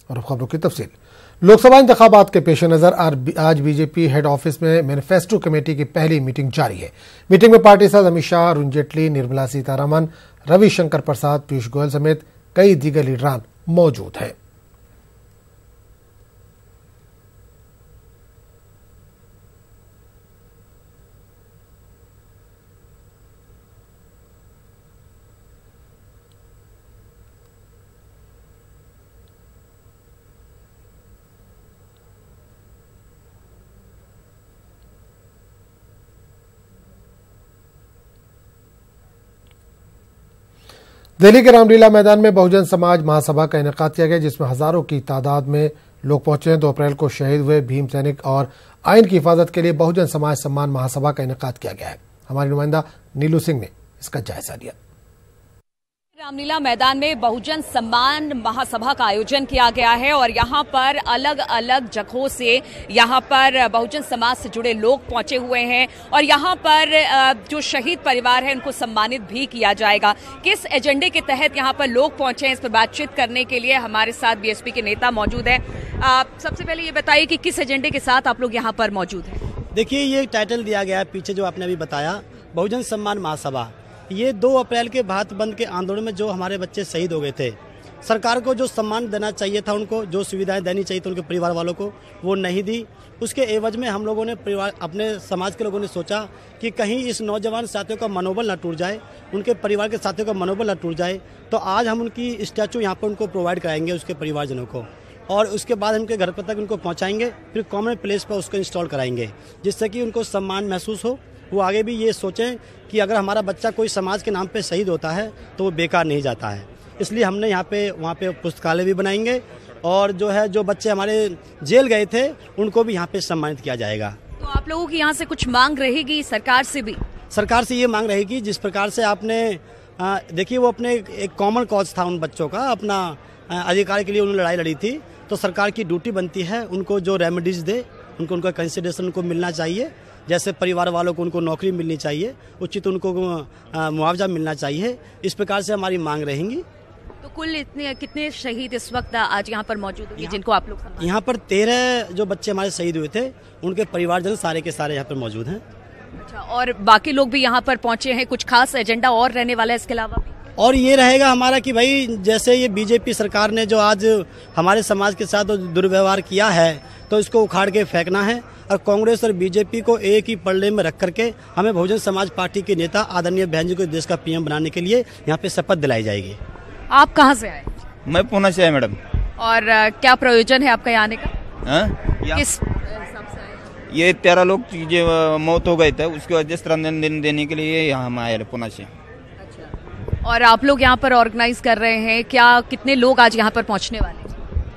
और अब खबरों की तफसील। लोकसभा इंतखाबात के पेश नजर आज बीजेपी हेड ऑफिस में मैनिफेस्टो कमेटी की पहली मीटिंग जारी है। मीटिंग में पार्टी सदस्य अमित शाह, अरुण जेटली, निर्मला सीतारमण, रविशंकर प्रसाद, पीयूष गोयल समेत कई दीगर लीडरान मौजूद हैं। दिल्ली के रामलीला मैदान में बहुजन समाज महासभा का इनेकाद किया गया, जिसमें हजारों की तादाद में लोग पहुंचे हैं। 2 अप्रैल को शहीद हुए भीम सैनिक और आइन की हिफाजत के लिए बहुजन समाज सम्मान महासभा का इनेकाद किया गया है। हमारी नुमाइंदा नीलू सिंह ने इसका जायजा लिया। रामलीला मैदान में बहुजन सम्मान महासभा का आयोजन किया गया है और यहाँ पर अलग अलग जगहों से यहाँ पर बहुजन समाज से जुड़े लोग पहुंचे हुए हैं और यहाँ पर जो शहीद परिवार है उनको सम्मानित भी किया जाएगा। किस एजेंडे के तहत यहाँ पर लोग पहुंचे हैं, इस पर बातचीत करने के लिए हमारे साथ बीएसपी के नेता मौजूद हैं। सबसे पहले ये बताइए कि किस एजेंडे के साथ आप लोग यहाँ पर मौजूद हैं? देखिए, ये टाइटल दिया गया है पीछे जो आपने अभी बताया, बहुजन सम्मान महासभा। ये 2 अप्रैल के भारत बंद के आंदोलन में जो हमारे बच्चे शहीद हो गए थे, सरकार को जो सम्मान देना चाहिए था, उनको जो सुविधाएं देनी चाहिए थी उनके परिवार वालों को, वो नहीं दी। उसके एवज में हम लोगों ने अपने समाज के लोगों ने सोचा कि कहीं इस नौजवान साथियों का मनोबल न टूट जाए, उनके परिवार के साथियों का मनोबल न टूट जाए, तो आज हम उनकी स्टैचू यहाँ पर उनको प्रोवाइड कराएंगे उसके परिवारजनों को, और उसके बाद उनके घर पर तक उनको पहुँचाएंगे, फिर कॉमन प्लेस पर उसको इंस्टॉल कराएंगे, जिससे कि उनको सम्मान महसूस हो। वो आगे भी ये सोचें कि अगर हमारा बच्चा कोई समाज के नाम पे शहीद होता है तो वो बेकार नहीं जाता है। इसलिए हमने वहाँ पे पुस्तकालय भी बनाएंगे और जो बच्चे हमारे जेल गए थे उनको भी यहाँ पे सम्मानित किया जाएगा। तो आप लोगों की यहाँ से कुछ मांग रहेगी सरकार से भी? सरकार से ये मांग रहेगी, जिस प्रकार से आपने देखिए, वो अपने एक कॉमन कॉज था उन बच्चों का, अपना अधिकार के लिए उन्होंने लड़ाई लड़ी थी, तो सरकार की ड्यूटी बनती है उनको जो रेमेडीज दे, उनको उनका कंसिडरेशन उनको मिलना चाहिए। जैसे परिवार वालों को उनको नौकरी मिलनी चाहिए, उचित उनको मुआवजा मिलना चाहिए। इस प्रकार से हमारी मांग रहेंगी। तो कुल कितने शहीद इस वक्त आज यहाँ पर मौजूद हैं जिनको आप लोग? यहाँ पर 13 जो बच्चे हमारे शहीद हुए थे, उनके परिवारजन सारे के सारे यहाँ पर मौजूद हैं। अच्छा, और बाकी लोग भी यहाँ पर पहुँचे हैं? कुछ खास एजेंडा और रहने वाला है इसके अलावा? और ये रहेगा हमारा कि भाई, जैसे ये बीजेपी सरकार ने जो आज हमारे समाज के साथ दुर्व्यवहार किया है, तो इसको उखाड़ के फेंकना है और कांग्रेस और बीजेपी को एक ही पल्ले में रख करके हमें बहुजन समाज पार्टी के नेता आदरणीय बहन जी को देश का पीएम बनाने के लिए यहाँ पे शपथ दिलाई जाएगी। आप कहाँ से आए? मैं पुणे से आया मैडम। और क्या प्रयोजन है आपका यहाँ आने का? किस ये 13 लोग जो मौत हो गए थे, उसके वजह से श्रद्धांजलि देने के लिए यहाँ हम आए पुणे से। और आप लोग यहाँ पर ऑर्गेनाइज कर रहे हैं, क्या कितने लोग आज यहाँ पर पहुँचने वाले हैं?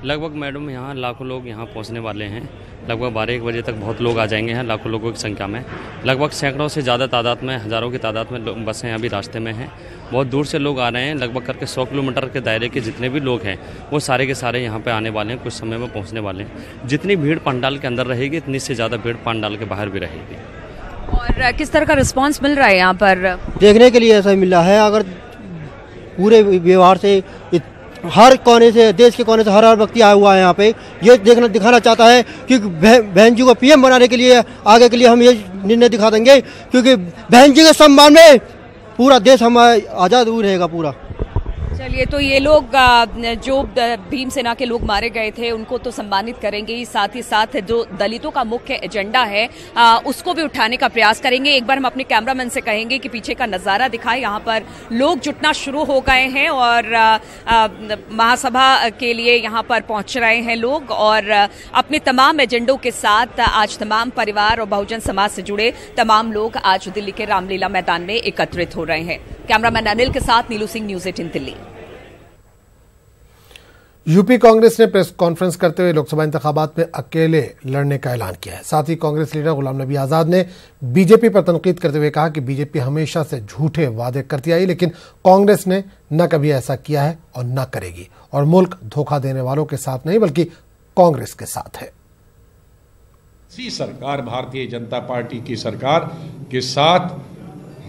लगभग मैडम यहाँ लाखों लोग यहाँ पहुँचने वाले हैं। लगभग 12-1 बजे तक बहुत लोग आ जाएंगे यहाँ, लाखों लोगों की संख्या में। लगभग सैकड़ों से ज़्यादा तादाद में, हज़ारों की तादाद में बसें अभी रास्ते में हैं। बहुत दूर से लोग आ रहे हैं। लगभग करके 100 किलोमीटर के दायरे के जितने भी लोग हैं वो सारे के सारे यहाँ पे आने वाले हैं, कुछ समय में पहुँचने वाले हैं। जितनी भीड़ पंडाल के अंदर रहेगी, इतनी से ज़्यादा भीड़ पंडाल के बाहर भी रहेगी। और किस तरह का रिस्पॉन्स मिल रहा है यहाँ पर? देखने के लिए ऐसा मिल रहा है, अगर पूरे व्यवहार से हर कोने से, देश के कोने से हर व्यक्ति आया हुआ है यहाँ पे, ये दिखाना चाहता है कि बहन जी को पीएम बनाने के लिए आगे के लिए हम ये निर्णय दिखा देंगे, क्योंकि बहन जी के सम्मान में पूरा देश हमारा आज़ाद रहेगा पूरा। चलिए, तो ये लोग जो भीमसेना के लोग मारे गए थे उनको तो सम्मानित करेंगे ही साथ जो दलितों का मुख्य एजेंडा है उसको भी उठाने का प्रयास करेंगे। एक बार हम अपने कैमरामैन से कहेंगे कि पीछे का नजारा दिखाएं। यहाँ पर लोग जुटना शुरू हो गए हैं और महासभा के लिए यहाँ पर पहुंच रहे हैं लोग, और अपने तमाम एजेंडों के साथ आज तमाम परिवार और बहुजन समाज से जुड़े तमाम लोग आज दिल्ली के रामलीला मैदान में एकत्रित हो रहे हैं। कैमरामैन अनिल के साथ नीलू सिंह, न्यूज़ 18 दिल्ली। यूपी कांग्रेस ने प्रेस कॉन्फ्रेंस करते हुए लोकसभा इंतखाबात में अकेले लड़ने का ऐलान किया है। साथ ही कांग्रेस लीडर गुलाम नबी आजाद ने बीजेपी पर तनकीद करते हुए कहा कि बीजेपी हमेशा से झूठे वादे करती आई, लेकिन कांग्रेस ने न कभी ऐसा किया है और न करेगी, और मुल्क धोखा देने वालों के साथ नहीं बल्कि कांग्रेस के साथ है। इसी सरकार, भारतीय जनता पार्टी की सरकार के साथ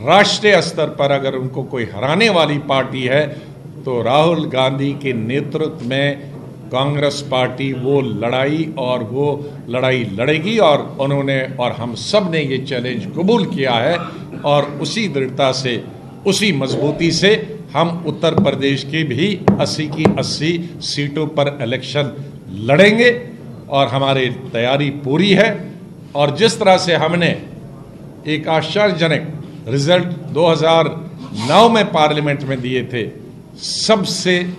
राष्ट्रीय स्तर पर अगर उनको कोई हराने वाली पार्टी है तो राहुल गांधी के नेतृत्व में कांग्रेस पार्टी वो लड़ाई लड़ेगी और उन्होंने और हम सब ने ये चैलेंज कबूल किया है और उसी दृढ़ता से, उसी मजबूती से हम उत्तर प्रदेश की भी 80 की 80 सीटों पर इलेक्शन लड़ेंगे और हमारी तैयारी पूरी है। और जिस तरह से हमने एक आश्चर्यजनक रिजल्ट 2009 में पार्लियामेंट में दिए थे, सबसे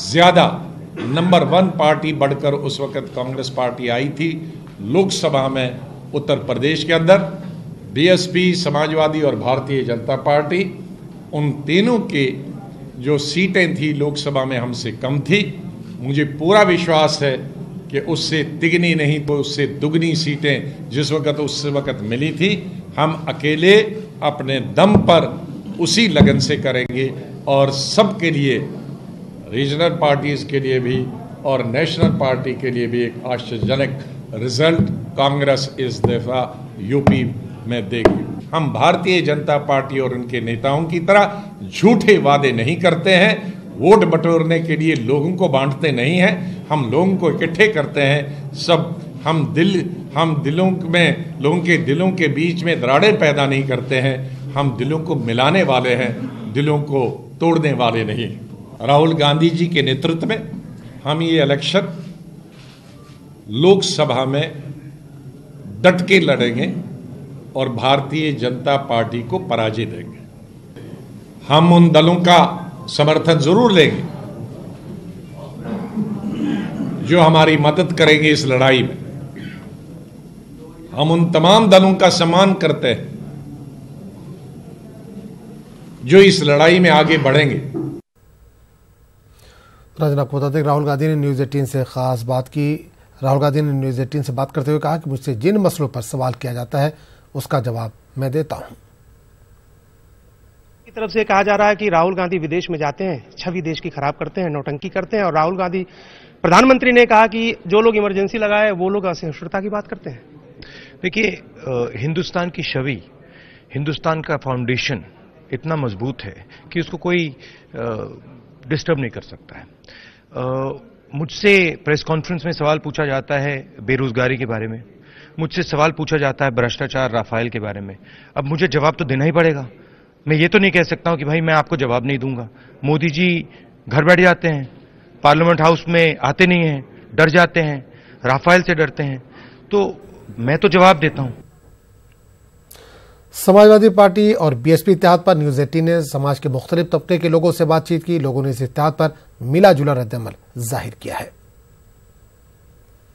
ज्यादा नंबर 1 पार्टी बढ़कर उस वक्त कांग्रेस पार्टी आई थी लोकसभा में उत्तर प्रदेश के अंदर। बीएसपी, समाजवादी और भारतीय जनता पार्टी, उन तीनों के जो सीटें थी लोकसभा में हमसे कम थी। मुझे पूरा विश्वास है कि उससे तिगनी नहीं तो उससे दुगनी सीटें जिस वक्त उस वक्त मिली थी, हम अकेले अपने दम पर उसी लगन से करेंगे और सबके लिए, रीजनल पार्टीज के लिए भी और नेशनल पार्टी के लिए भी एक आश्चर्यजनक रिजल्ट कांग्रेस इस दफा यूपी में देगी। हम भारतीय जनता पार्टी और उनके नेताओं की तरह झूठे वादे नहीं करते हैं, वोट बटोरने के लिए लोगों को बांटते नहीं हैं, हम लोगों को इकट्ठे करते हैं। सब हम दिलों में, लोगों के दिलों के बीच में दरारें पैदा नहीं करते हैं, हम दिलों को मिलाने वाले हैं, दिलों को तोड़ने वाले नहीं। राहुल गांधी जी के नेतृत्व में हम ये इलेक्शन लोकसभा में डट के लड़ेंगे और भारतीय जनता पार्टी को पराजय देंगे। हम उन दलों का समर्थन जरूर लेंगे जो हमारी मदद करेंगे इस लड़ाई में। हम उन तमाम दलों का सम्मान करते हैं जो इस लड़ाई में आगे बढ़ेंगे। राजन, आपको बता दें राहुल गांधी ने न्यूज़ 18 से खास बात की। राहुल गांधी ने न्यूज़ 18 से बात करते हुए कहा कि मुझसे जिन मसलों पर सवाल किया जाता है उसका जवाब मैं देता हूं। की तरफ से कहा जा रहा है कि राहुल गांधी विदेश में जाते हैं, छवि देश की खराब करते हैं, नौटंकी करते हैं, और राहुल गांधी प्रधानमंत्री ने कहा कि जो लोग इमरजेंसी लगाए वो लोग असहिष्णुता की बात करते हैं। देखिए, हिंदुस्तान की छवि, हिंदुस्तान का फाउंडेशन इतना मजबूत है कि उसको कोई डिस्टर्ब नहीं कर सकता है। मुझसे प्रेस कॉन्फ्रेंस में सवाल पूछा जाता है बेरोजगारी के बारे में, मुझसे सवाल पूछा जाता है भ्रष्टाचार, राफेल के बारे में। अब मुझे जवाब तो देना ही पड़ेगा। मैं ये तो नहीं कह सकता हूं कि भाई मैं आपको जवाब नहीं दूंगा। मोदी जी घर बैठ जाते हैं, पार्लियामेंट हाउस में आते नहीं हैं, डर जाते हैं, राफेल से डरते हैं, तो मैं तो जवाब देता हूं। समाजवादी पार्टी और बीएसपी इत्तेहाद पर न्यूज़ 18 ने समाज के मुख्तलिफ तबके के लोगों से बातचीत की। लोगों ने इस इत्तेहाद पर मिला जुला रद्द-ए-अमल जाहिर किया है।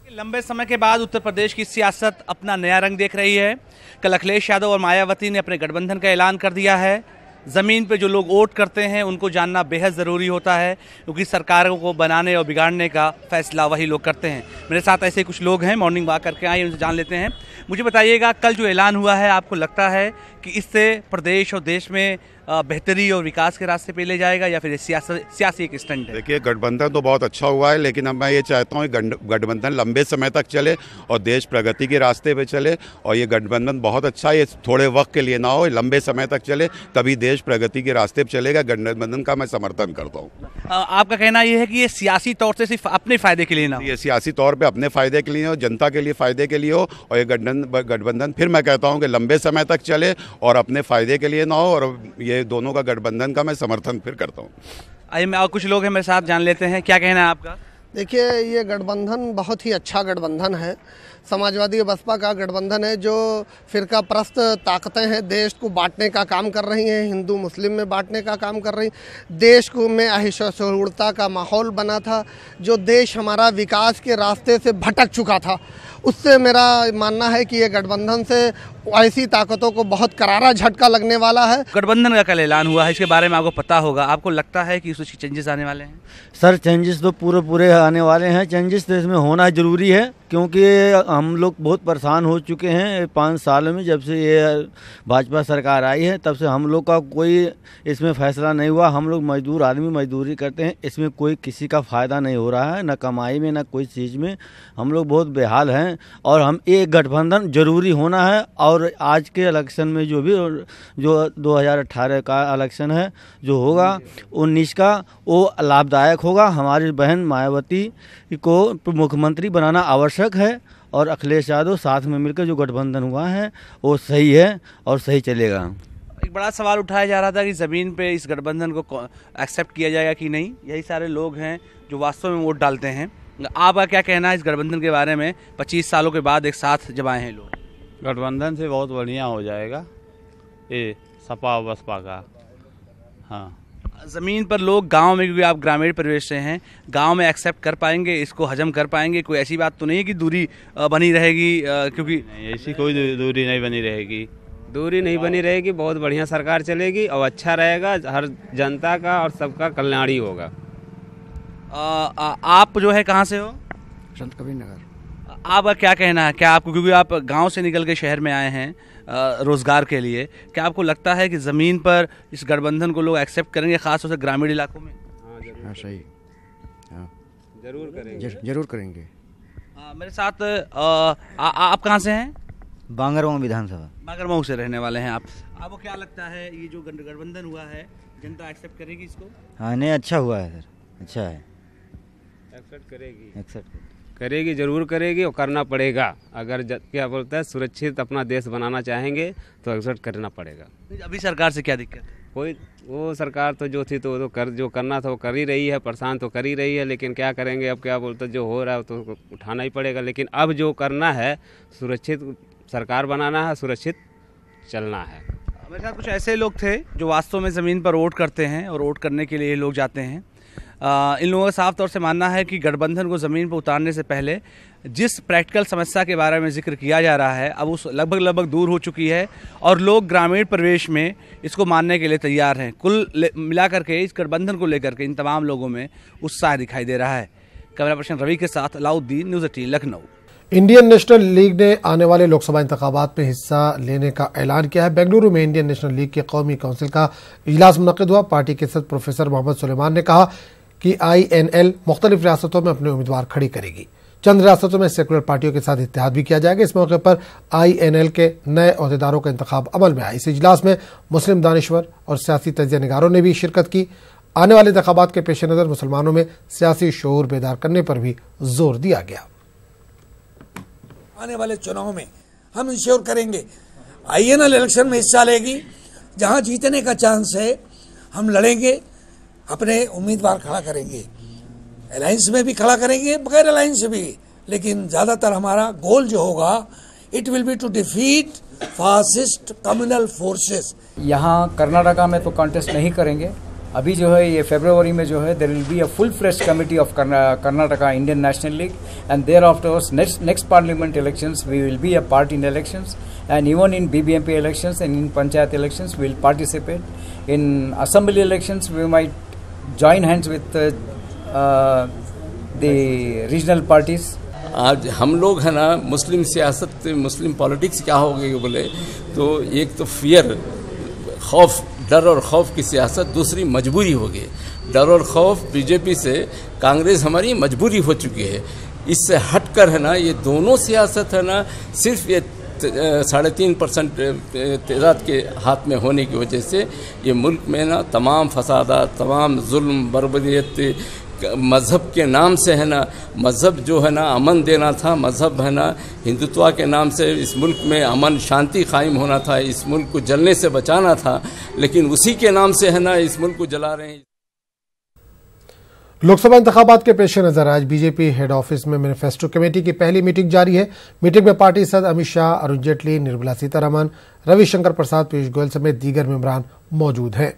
लंबे समय के बाद उत्तर प्रदेश की सियासत अपना नया रंग देख रही है। कल अखिलेश यादव और मायावती ने अपने गठबंधन का ऐलान कर दिया है। ज़मीन पे जो लोग वोट करते हैं उनको जानना बेहद ज़रूरी होता है, क्योंकि सरकारों को बनाने और बिगाड़ने का फैसला वही लोग करते हैं। मेरे साथ ऐसे कुछ लोग हैं, मॉर्निंग वॉक करके आए, उनसे जान लेते हैं। मुझे बताइएगा, कल जो ऐलान हुआ है, आपको लगता है कि इससे प्रदेश और देश में बेहतरी और विकास के रास्ते पे ले जाएगा या फिर सियासी एक स्टंट है? देखिए, गठबंधन तो बहुत अच्छा हुआ है, लेकिन अब मैं ये चाहता हूँ गठबंधन लंबे समय तक चले और देश प्रगति के रास्ते पे चले। और ये गठबंधन बहुत अच्छा है, ये थोड़े वक्त के लिए ना हो, लंबे समय तक चले, तभी देश प्रगति के रास्ते पे चलेगा। गठबंधन का मैं समर्थन करता हूँ। आपका कहना ये है कि ये सियासी तौर से सिर्फ अपने फायदे के लिए ना हो? ये सियासी तौर पर अपने फायदे के लिए हो, जनता के लिए फायदे के लिए हो। और ये गठबंधन फिर मैं कहता हूँ कि लंबे समय तक चले और अपने फायदे के लिए ना हो, और ये दोनों का गठबंधन का मैं समर्थन फिर करता हूँ। आइए, मैं और कुछ लोग हैं मेरे साथ, जान लेते हैं क्या कहना है आपका। देखिए, ये गठबंधन बहुत ही अच्छा गठबंधन है। समाजवादी बसपा का गठबंधन है जो फिरका परस्त ताकतें हैं, देश को बांटने का काम कर रही हैं, हिंदू मुस्लिम में बांटने का काम कर रही, देश को में असहिष्णुता का माहौल बना था, जो देश हमारा विकास के रास्ते से भटक चुका था। उससे मेरा मानना है कि ये गठबंधन से ऐसी ताकतों को बहुत करारा झटका लगने वाला है। गठबंधन का कल ऐलान हुआ है, इसके बारे में आपको पता होगा, आपको लगता है कि उसकी चेंजेस आने वाले हैं? सर, चेंजेस तो पूरे आने वाले हैं। चेंजेस देश में होना जरूरी है। क्योंकि हम लोग बहुत परेशान हो चुके हैं 5 साल में, जब से ये भाजपा सरकार आई है तब से हम लोग का कोई इसमें फैसला नहीं हुआ। हम लोग मजदूर आदमी मजदूरी करते हैं, इसमें कोई किसी का फ़ायदा नहीं हो रहा है, न कमाई में न कोई चीज़ में। हम लोग बहुत बेहाल हैं और हम एक गठबंधन जरूरी होना है। और आज के इलेक्शन में जो 2018 का इलेक्शन है जो होगा 19 का, वो लाभदायक होगा। हमारी बहन मायावती को मुख्यमंत्री बनाना आवश्यक है और अखिलेश यादव साथ में मिलकर जो गठबंधन हुआ है वो सही है और सही चलेगा। एक बड़ा सवाल उठाया जा रहा था कि ज़मीन पे इस गठबंधन को एक्सेप्ट किया जाएगा कि नहीं। यही सारे लोग हैं जो वास्तव में वोट डालते हैं। आपका क्या कहना है इस गठबंधन के बारे में? 25 सालों के बाद एक साथ जब आए हैं लोग। गठबंधन से बहुत बढ़िया हो जाएगा ये सपा बसपा का। हाँ, ज़मीन पर लोग गांव में, क्योंकि आप ग्रामीण परिवेश से हैं, गांव में एक्सेप्ट कर पाएंगे, इसको हजम कर पाएंगे? कोई ऐसी बात तो नहीं है कि दूरी बनी रहेगी? क्योंकि ऐसी कोई दूरी नहीं बनी रहेगी। दूरी नहीं बनी रहेगी, बहुत बढ़िया सरकार चलेगी और अच्छा रहेगा, हर जनता का और सबका कल्याण ही होगा। आप जो है कहाँ से हो? संत कबीर नगर। आपका क्या कहना है? क्या आपको, क्योंकि आप गांव से निकल के शहर में आए हैं रोजगार के लिए, क्या आपको लगता है कि ज़मीन पर इस गठबंधन को लोग एक्सेप्ट करेंगे, खासतौर से ग्रामीण इलाकों में? हाँ सही, हाँ जरूर करेंगे, जरूर करेंगे। मेरे साथ आप कहाँ से हैं? बांगरमऊ विधानसभा। बांगरमऊ से रहने वाले हैं आप। आपको क्या लगता है ये जो गठबंधन हुआ है, जनता एक्सेप्ट करेगी इसको? हाँ नहीं, अच्छा हुआ है सर, अच्छा है। एक्सेप्ट करेगी, जरूर करेगी और करना पड़ेगा। अगर क्या बोलता है, सुरक्षित अपना देश बनाना चाहेंगे तो एक्सेप्ट करना पड़ेगा। अभी सरकार से क्या दिक्कत है? कोई वो सरकार तो जो थी तो जो करना था वो कर ही रही है, परेशान तो कर ही रही है, लेकिन क्या करेंगे अब? क्या बोलते जो हो रहा है तो उठाना ही पड़ेगा। लेकिन अब जो करना है, सुरक्षित सरकार बनाना है, सुरक्षित चलना है। मेरे साथ कुछ ऐसे लोग थे जो वास्तव में ज़मीन पर वोट करते हैं और वोट करने के लिए लोग जाते हैं। इन लोगों का साफ तौर से मानना है कि गठबंधन को ज़मीन पर उतारने से पहले जिस प्रैक्टिकल समस्या के बारे में जिक्र किया जा रहा है, अब उस लगभग दूर हो चुकी है और लोग ग्रामीण परिवेश में इसको मानने के लिए तैयार हैं। कुल मिलाकर के इस गठबंधन को लेकर के इन तमाम लोगों में उत्साह दिखाई दे रहा है। कैमरा पर्सन रवि के साथ Alauddin, news 18 Lucknow. Indian National league ने आने वाले लोकसभा इंतखाबात में हिस्सा लेने का ऐलान किया है। बेंगलुरु में इंडियन नेशनल लीग के कौमी काउंसिल का इजलास मुनक्किद हुआ। पार्टी के सदस्य प्रोफेसर मोहम्मद सुलेमान ने कहा कि INL मुख्तलिफ रियासतों में अपने उम्मीदवार खड़ी करेगी। चंद रियासतों में सेकुलर पार्टियों के साथ इत्तेहाद भी किया जाएगा। इस मौके पर INL के नए अहदेदारों का इंतखाब अमल में आया। इस इजलास में मुस्लिम दानिश्वर और सियासी तजिया निगारों ने भी शिरकत की। आने वाले इंतखाबात के पेश नज़र मुसलमानों में सियासी शऊर बेदार करने पर भी जोर दिया गया। आने वाले चुनाव में हम इंश्योर करेंगे INL इलेक्शन में हिस्सा लेगी। जहां जीतने का चांस है हम लड़ेंगे, अपने उम्मीदवार खड़ा करेंगे। अलायंस में भी खड़ा करेंगे, बगैर अलायंस भी, लेकिन ज़्यादातर हमारा गोल जो होगा, it will be to defeat fascist communal forces. यहाँ कर्नाटका में तो कॉन्टेस्ट नहीं करेंगे। अभी जो है ये फरवरी में जो है there will be a full fledged committee of Karnataka Indian National League and there afters next parliament elections we will be a part in elections and even in BBMP elections and in Panchayat elections we will participate. In assembly elections we might join hands with the regional parties. आज हम लोग है ना, मुस्लिम सियासत, मुस्लिम politics क्या हो गई बोले तो एक तो फियर, खौफ, डर और खौफ की सियासत, दूसरी मजबूरी हो गई। डर और खौफ बीजेपी से कांग्रेस हमारी मजबूरी हो चुकी है। इससे हटकर है ना, ये दोनों सियासत है ना, सिर्फ ये 3.5% तादाद के हाथ में होने की वजह से ये मुल्क में ना तमाम फसादात, तमाम जुल्म, बर्बरियत, मज़हब के नाम से है ना, मज़हब जो है ना अमन देना था, मज़हब है ना हिंदुत्व के नाम से इस मुल्क में अमन शांति कायम होना था, इस मुल्क को जलने से बचाना था, लेकिन उसी के नाम से है ना इस मुल्क को जला रहे हैं। लोकसभा इंतखाबात के पेश नजर आज बीजेपी हेड ऑफिस में मैनिफेस्टो कमेटी की पहली मीटिंग जारी है। मीटिंग में पार्टी सदस्य अमित शाह, अरुण जेटली, निर्मला सीतारमण, रविशंकर प्रसाद, पीयूष गोयल समेत दीगर मेंबरान मौजूद हैं।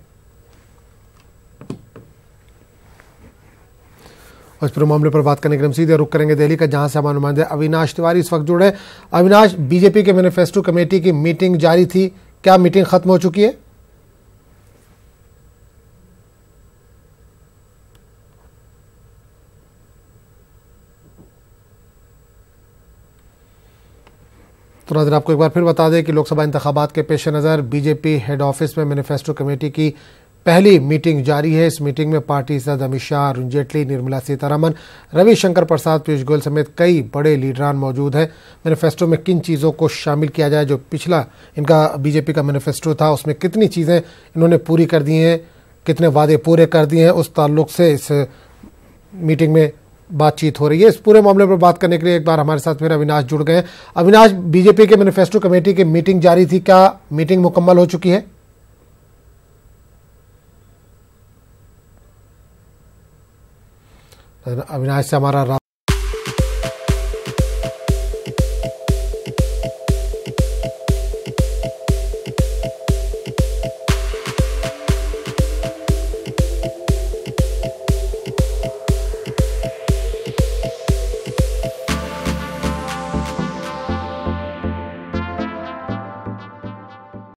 इस पूरे मामले पर बात करने के लिए हम सीधे रुख करेंगे दिल्ली का, जहां से हमारे नुमाइंदे अविनाश तिवारी इस वक्त जुड़े। अविनाश, बीजेपी के मैनिफेस्टो कमेटी की मीटिंग जारी थी, क्या मीटिंग खत्म हो चुकी है? तो नाज़रीन, आपको एक बार फिर बता दें कि लोकसभा इंतखाबात के पेश नज़र बीजेपी हेड ऑफिस में मैनिफेस्टो कमेटी की पहली मीटिंग जारी है। इस मीटिंग में पार्टी सदस्य अमित शाह, अरुण जेटली, निर्मला सीतारमण, रविशंकर प्रसाद, पीयूष गोयल समेत कई बड़े लीडरान मौजूद हैं। मैनिफेस्टो में किन चीज़ों को शामिल किया जाए, जो पिछला इनका बीजेपी का मैनिफेस्टो था उसमें कितनी चीज़ें इन्होंने पूरी कर दी हैं, कितने वादे पूरे कर दिए हैं, उस ताल्लुक से इस मीटिंग में बातचीत हो रही है। इस पूरे मामले पर बात करने के लिए एक बार हमारे साथ फिर अविनाश जुड़ गए हैं। अविनाश, बीजेपी के मैनिफेस्टो कमेटी की मीटिंग जारी थी, क्या मीटिंग मुकम्मल हो चुकी है? अविनाश से हमारा